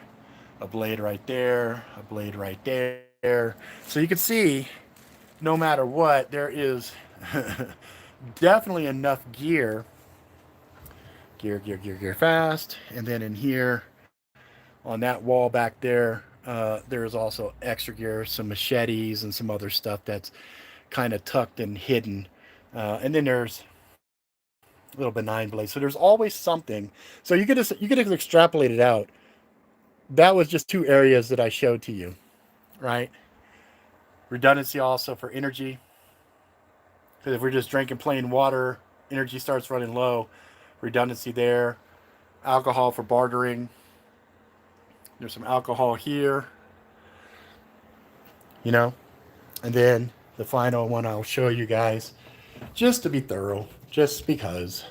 A blade right there. A blade right there. So you can see, no matter what, there is definitely enough gear fast. And then in here on that wall back there, There's also extra gear, some machetes, and some other stuff that's kind of tucked and hidden. And then there's little benign blades. So there's always something. So you could just extrapolate it out. That was just two areas that I showed to you, right? Redundancy also for energy, because if we're just drinking plain water, energy starts running low. Redundancy there. Alcohol for bartering. There's some alcohol here, you know. And then the final one I'll show you guys, just to be thorough, just because.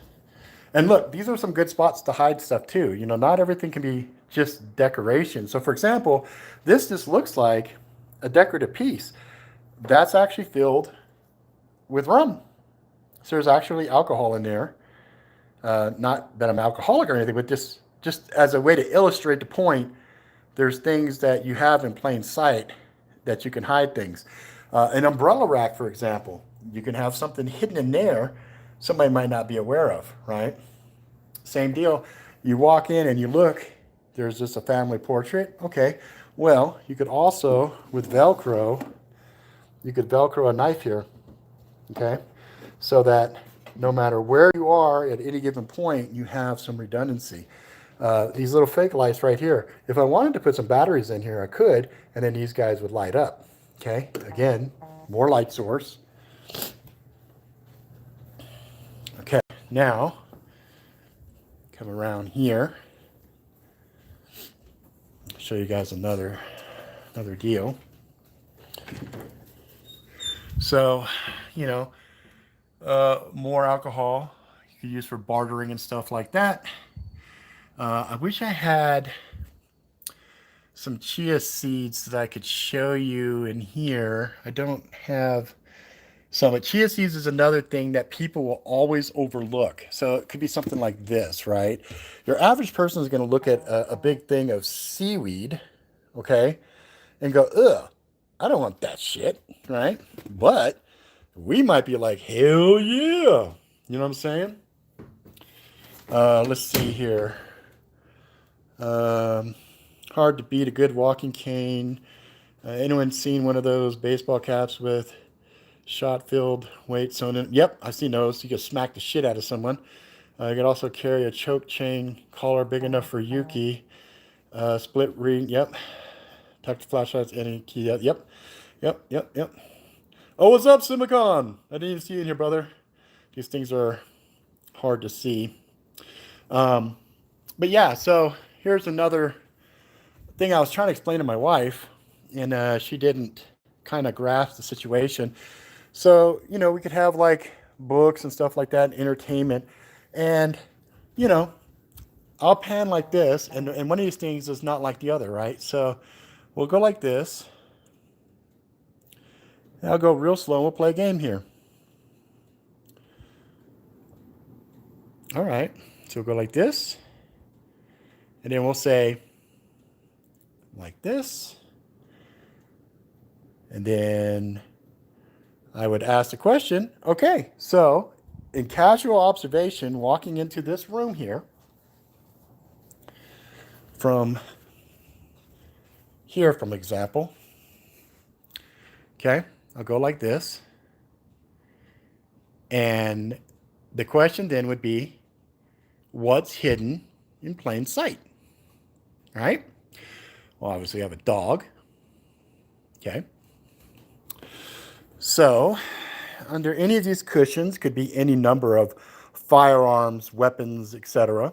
And look, these are some good spots to hide stuff too. Not everything can be just decoration. So for example, this just looks like a decorative piece. That's actually filled with rum. So there's actually alcohol in there. Not that I'm alcoholic or anything, but just as a way to illustrate the point, there's things that you have in plain sight that you can hide things. An umbrella rack, for example, you can have something hidden in there somebody might not be aware of, right? Same deal. You walk in and you look, there's just a family portrait. Okay, well, you could also, with Velcro, you could Velcro a knife here, okay? So that no matter where you are at any given point, you have some redundancy. These little fake lights right here, if I wanted to put some batteries in here, I could, and then these guys would light up, okay? Again, more light source. Okay, now, come around here, show you guys another deal. So, more alcohol you could use for bartering and stuff like that. I wish I had some chia seeds that I could show you in here. I don't have some, but chia seeds is another thing that people will always overlook. So it could be something like this, right? Your average person is going to look at a big thing of seaweed, okay, and go, ugh, I don't want that shit, right? But we might be like, hell yeah. You know what I'm saying? Let's see here. Hard to beat a good walking cane. Anyone seen one of those baseball caps with shot-filled weight sewn in? Yep, I've seen those. You can smack the shit out of someone. You can also carry a choke chain collar big enough for Yuki. Split ring. Yep. Tuck the flashlights. Any key. Yep. Oh, what's up, Simicon? I didn't even see you in here, brother. These things are hard to see. But yeah, so here's another thing I was trying to explain to my wife, and she didn't kind of grasp the situation. So, we could have like books and stuff like that, entertainment, and, I'll pan like this, and one of these things is not like the other, right? So we'll go like this. And I'll go real slow. We'll play a game here. All right. So we'll go like this. And then we'll say like this. And then I would ask the question, okay, so in casual observation, walking into this room here, from here, from example, okay, I'll go like this. And the question then would be, what's hidden in plain sight? Right? Well, obviously, I have a dog. Okay. So, under any of these cushions could be any number of firearms, weapons, etc.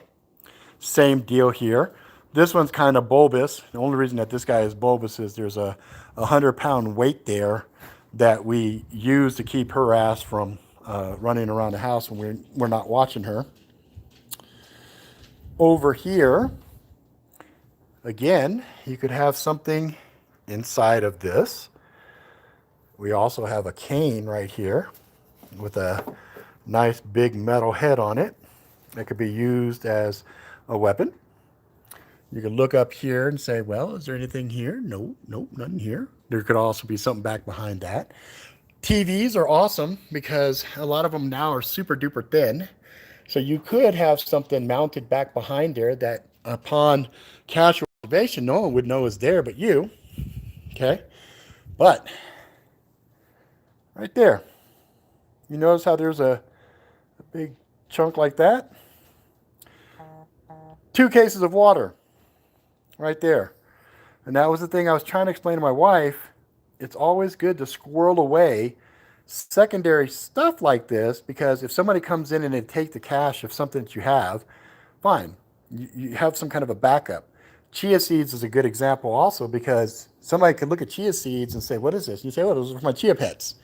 Same deal here. This one's kind of bulbous. The only reason that this guy is bulbous is there's a 100-pound weight there that we use to keep her ass from running around the house when we're not watching her. Over here, again, you could have something inside of this. We also have a cane right here with a nice big metal head on it that could be used as a weapon. You can look up here and say, well, is there anything here? No, nothing here. There could also be something back behind that. TVs are awesome because a lot of them now are super duper thin. So you could have something mounted back behind there that upon casual observation, no one would know is there but you. Okay. But right there, you notice how there's a big chunk like that? 2 cases of water right there. And that was the thing I was trying to explain to my wife. It's always good to squirrel away secondary stuff like this, because if somebody comes in and they take the cash of something that you have, fine. You have some kind of a backup. Chia seeds is a good example also, because somebody could look at chia seeds and say, what is this? And you say, oh, those are for my chia pets.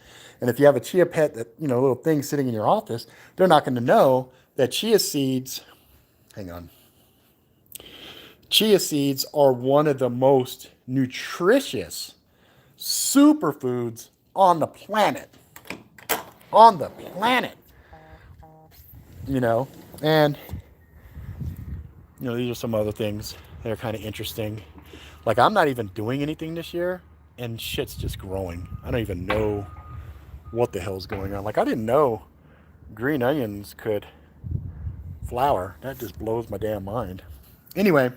And if you have a chia pet, that, you know, little thing sitting in your office, they're not going to know that chia seeds, hang on, chia seeds are one of the most nutritious superfoods on the planet. On the planet. You know, and, you know, these are some other things that are kind of interesting. Like, I'm not even doing anything this year, and shit's just growing. I don't even know what the hell's going on. Like, I didn't know green onions could flower. That just blows my damn mind. Anyway,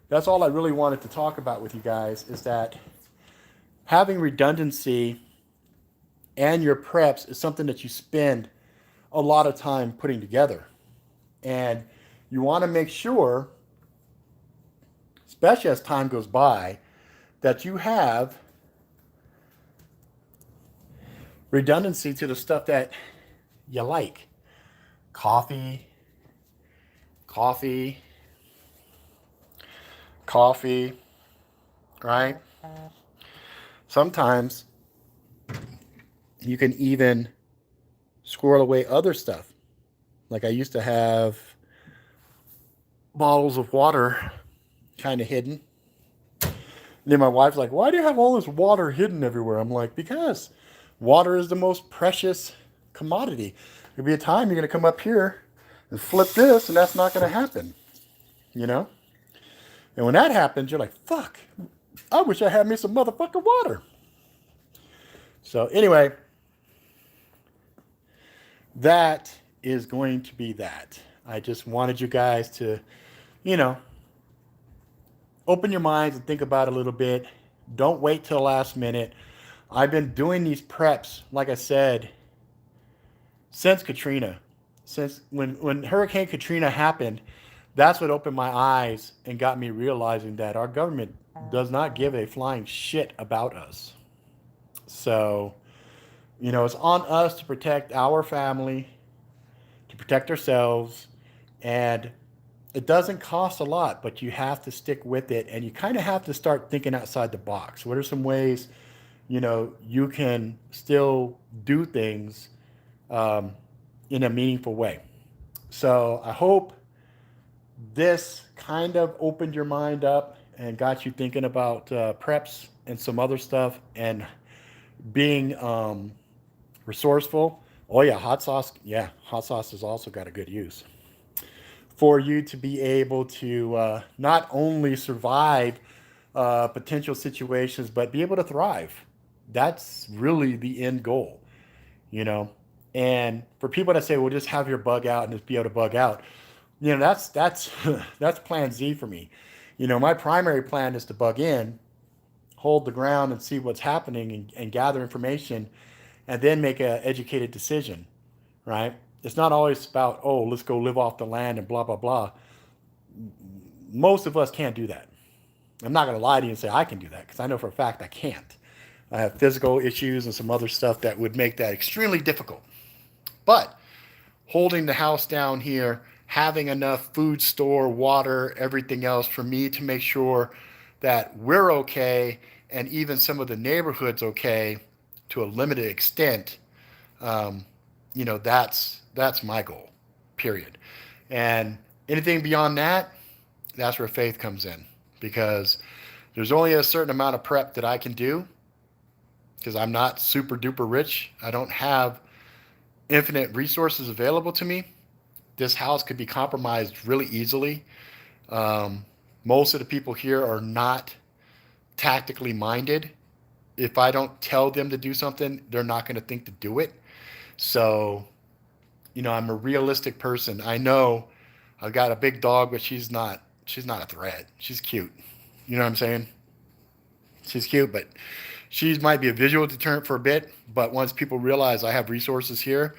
that's all I really wanted to talk about with you guys, is that having redundancy and your preps is something that you spend a lot of time putting together. And you want to make sure, especially as time goes by, that you have redundancy to the stuff that you like. Coffee, coffee, coffee, right? Sometimes you can even squirrel away other stuff. Like, I used to have bottles of water kind of hidden. And then my wife's like, why do you have all this water hidden everywhere? I'm like, because water is the most precious commodity. There'll be a time you're going to come up here and flip this, and that's not going to happen. You know? And when that happens, you're like, fuck, I wish I had me some motherfucking water. So anyway, that is going to be that. I just wanted you guys to, you know, open your minds and think about it a little bit. Don't wait till the last minute. I've been doing these preps, like I said, since Katrina. Since when Hurricane Katrina happened, that's what opened my eyes and got me realizing that our government does not give a flying shit about us. So, you know, it's on us to protect our family, to protect ourselves, and it doesn't cost a lot, but you have to stick with it, and you kind of have to start thinking outside the box. What are some ways, you know, you can still do things in a meaningful way? So I hope this kind of opened your mind up and got you thinking about preps and some other stuff, and being resourceful. Oh yeah, hot sauce. Yeah, hot sauce has also got a good use for you to be able to not only survive potential situations, but be able to thrive. That's really the end goal, you know. And for people that say, "Well, just have your bug out and just be able to bug out," you know, that's that's Plan Z for me. You know, my primary plan is to bug in, hold the ground, and see what's happening, and gather information, and then make an educated decision, right? It's not always about, oh, let's go live off the land and blah, blah, blah. Most of us can't do that. I'm not going to lie to you and say I can do that, because I know for a fact I can't. I have physical issues and some other stuff that would make that extremely difficult. But holding the house down here, having enough food store, water, everything else for me to make sure that we're okay, and even some of the neighborhoods okay to a limited extent, you know, that's my goal, period. And anything beyond that, that's where faith comes in, because there's only a certain amount of prep that I can do, because I'm not super duper rich. I don't have infinite resources available to me. This house could be compromised really easily. Most of the people here are not tactically minded. If I don't tell them to do something, they're not going to think to do it. So, you know, I'm a realistic person. I know I've got a big dog, but she's not she's not a threat. She's cute. You know what I'm saying? She's cute, but she might be a visual deterrent for a bit. But once people realize I have resources here,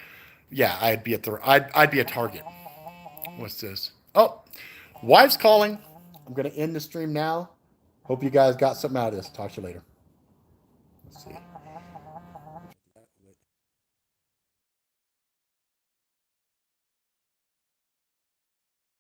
yeah, I'd be a target. What's this? Oh, wife's calling. I'm gonna end the stream now. Hope you guys got something out of this. Talk to you later. Let's see.